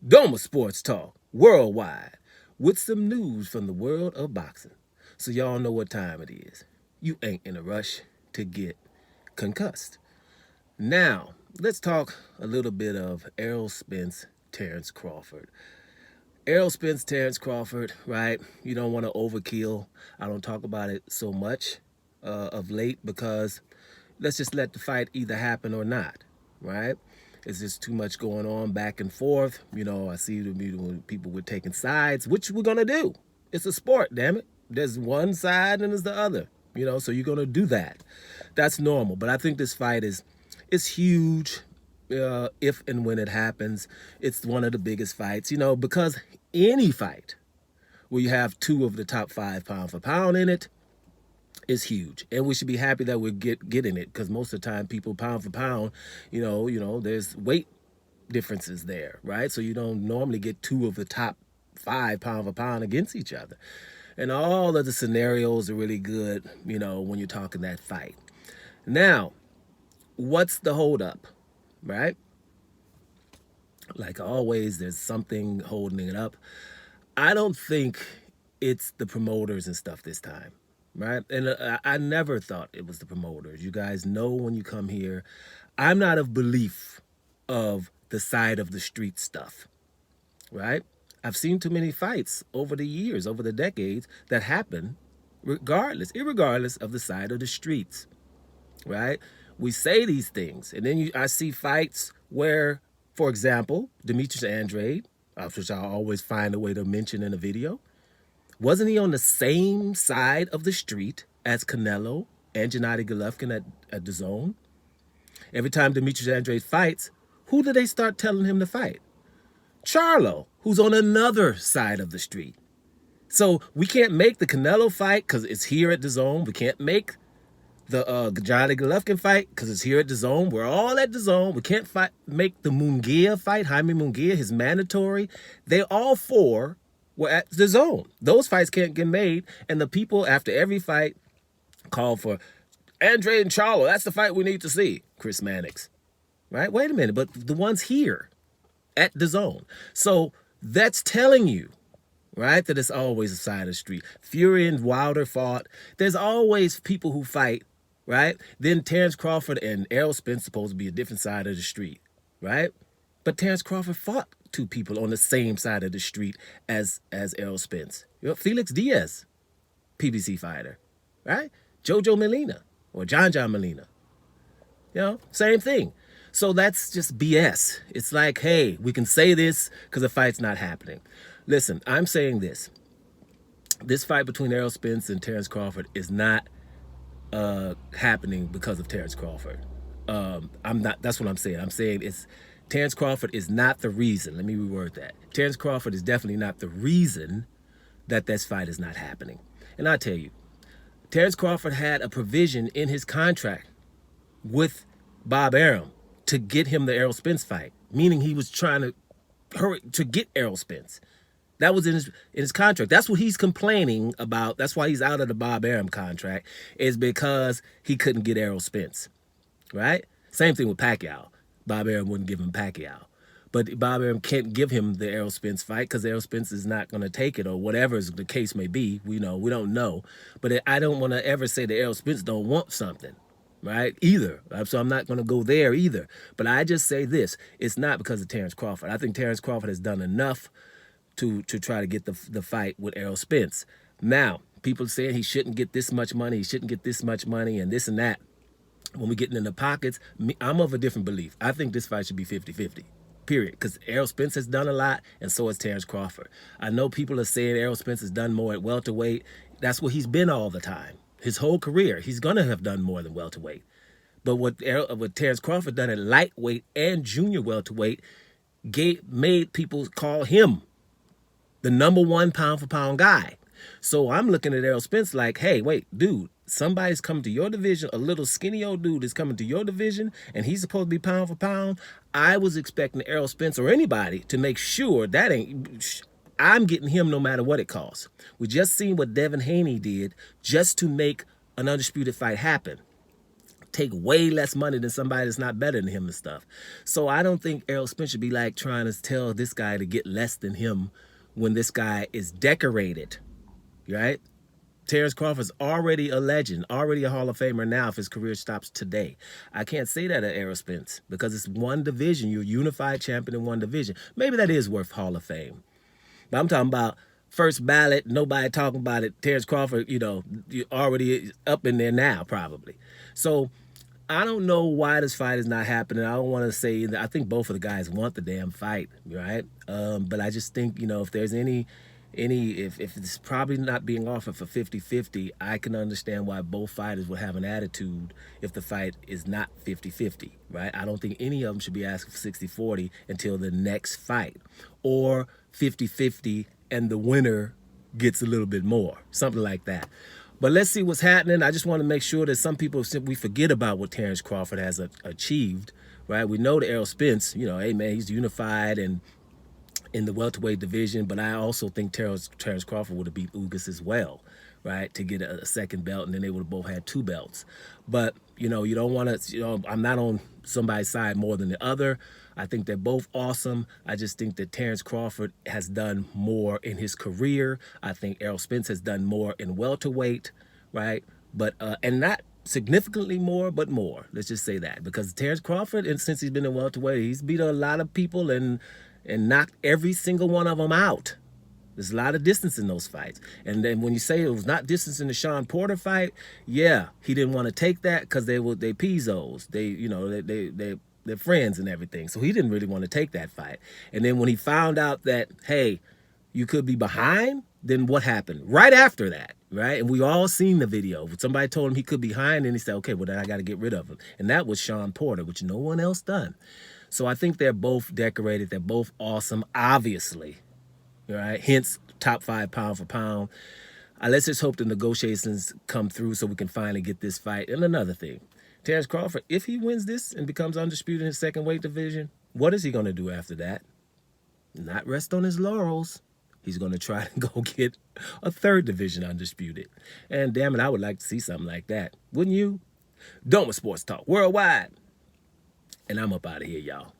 Doma Sports Talk worldwide with some news from the world of boxing. So y'all know what time it is. You ain't in a rush to get concussed. Now, let's talk a little bit of Errol Spence, Terence Crawford. Errol Spence, Terence Crawford, right? You don't want to overkill. I don't talk about it so much of late because let's just let the fight either happen or not, right? It's just too much going on back and forth. I see the people were taking sides, which we're going to do. It's a sport, damn it. There's one side and there's the other, so you're going to do that. That's normal. But I think this fight is huge. If and when it happens, it's one of the biggest fights, because any fight where you have two of the top 5 pound for pound in it is huge, and we should be happy that we're getting it, because most of the time people pound for pound, there's weight differences there, right? So you don't normally get two of the top 5 pound for pound against each other, and all of the scenarios are really good, when you're talking that fight. Now, what's the holdup, right? Like always, there's something holding it up. I don't think it's the promoters and stuff this time, right? And I never thought it was the promoters. You guys know when you come here, I'm not of belief of the side of the street stuff, right? I've seen too many fights over the years, over the decades, that happen irregardless of the side of the streets, right? We say these things, and then I see fights where, for example, Demetrius Andrade, which I always find a way to mention in a video, wasn't he on the same side of the street as Canelo and Gennady Golovkin at the Zone? Every time Demetrius Andrade fights, who do they start telling him to fight? Charlo, who's on another side of the street. So we can't make the Canelo fight because it's here at the Zone. We can't make the Gennady Golovkin fight because it's here at the Zone. We're all at the Zone. We can't make the Munguia fight, Jaime Munguia, his mandatory. They all 4 were at the Zone. Those fights can't get made, and the people after every fight call for Andre and Charlo. That's the fight we need to see. Chris Mannix, right? Wait a minute, but the one's here at the Zone. So that's telling you, right, that it's always a side of the street. Fury and Wilder fought. There's always people who fight, right? Then Terence Crawford and Errol Spence supposed to be a different side of the street, right? But Terence Crawford fought 2 people on the same side of the street as Errol Spence. Felix Diaz, PBC fighter, right? Jojo Molina or John Molina. Same thing. So that's just BS. It's like, hey, we can say this because the fight's not happening. Listen, I'm saying this. This fight between Errol Spence and Terence Crawford is not happening because of Terence Crawford. That's what I'm saying. I'm saying Terence Crawford is not the reason. Let me reword that. Terence Crawford is definitely not the reason that this fight is not happening. And I'll tell you, Terence Crawford had a provision in his contract with Bob Arum to get him the Errol Spence fight, meaning he was trying to hurry to get Errol Spence. That was in his contract. That's what he's complaining about. That's why he's out of the Bob Arum contract, is because he couldn't get Errol Spence, right? Same thing with Pacquiao. Bob Arum wouldn't give him Pacquiao. But Bob Arum can't give him the Errol Spence fight because Errol Spence is not going to take it, or whatever the case may be. We don't know. But I don't want to ever say that Errol Spence don't want something, right? Either. So I'm not going to go there either. But I just say this. It's not because of Terence Crawford. I think Terence Crawford has done enough to try to get the fight with Errol Spence. Now, people saying he shouldn't get this much money, he shouldn't get this much money, and this and that. When we're getting in the pockets, I'm of a different belief. I think this fight should be 50-50, period. Because Errol Spence has done a lot, and so has Terence Crawford. I know people are saying Errol Spence has done more at welterweight. That's what he's been all the time. His whole career, he's going to have done more than welterweight. But what Terence Crawford done at lightweight and junior welterweight made people call him the number 1 pound for pound guy. So I'm looking at Errol Spence like, hey, wait, dude, somebody's coming to your division, a little skinny old dude is coming to your division, and he's supposed to be pound for pound. I was expecting Errol Spence or anybody to make sure I'm getting him no matter what it costs. We just seen what Devin Haney did just to make an undisputed fight happen. take way less money than somebody that's not better than him and stuff. So I don't think Errol Spence should be like trying to tell this guy to get less than him when this guy is decorated, right? Terence Crawford's already a legend, already a Hall of Famer now if his career stops today. I can't say that at Errol Spence because it's one division. You're a unified champion in one division. Maybe that is worth Hall of Fame. But I'm talking about first ballot, nobody talking about it. Terence Crawford, you're already up in there now probably. So I don't know why this fight is not happening. I don't want to say that. I think both of the guys want the damn fight, right? But I just think, if there's if it's probably not being offered for 50-50, I can understand why both fighters would have an attitude if the fight is not 50-50, right? I don't think any of them should be asking for 60-40 until the next fight, or 50-50 and the winner gets a little bit more, something like that. But let's see what's happening. I just want to make sure that some people simply forget about what Terence Crawford has achieved, right? We know that Errol Spence, hey man, he's unified and in the welterweight division, but I also think Terence Crawford would have beat Ugas as well, right, to get a second belt, and then they would have both had 2 belts. But, you don't want to, I'm not on somebody's side more than the other. I think they're both awesome. I just think that Terence Crawford has done more in his career. I think Errol Spence has done more in welterweight, right, but, and not significantly more, but more. Let's just say that, because Terence Crawford, and since he's been in welterweight, he's beat a lot of people and knocked every single one of them out. There's a lot of distance in those fights. And then when you say it was not distance in the Sean Porter fight, yeah, he didn't want to take that because they Pizos. They're friends and everything. So he didn't really want to take that fight. And then when he found out that, hey, you could be behind, then what happened? Right after that, right? And we all seen the video. Somebody told him he could be behind, and he said, okay, well, then I got to get rid of him. And that was Sean Porter, which no one else done. So I think they're both decorated. They're both awesome, obviously, right? Hence, top 5 pound for pound. Let's just hope the negotiations come through so we can finally get this fight. And another thing, Terence Crawford, if he wins this and becomes undisputed in his second weight division, what is he going to do after that? Not rest on his laurels. He's going to try to go get a third division undisputed. And damn it, I would like to see something like that. Wouldn't you? Doma Sports Talk Worldwide. And I'm up out of here, y'all.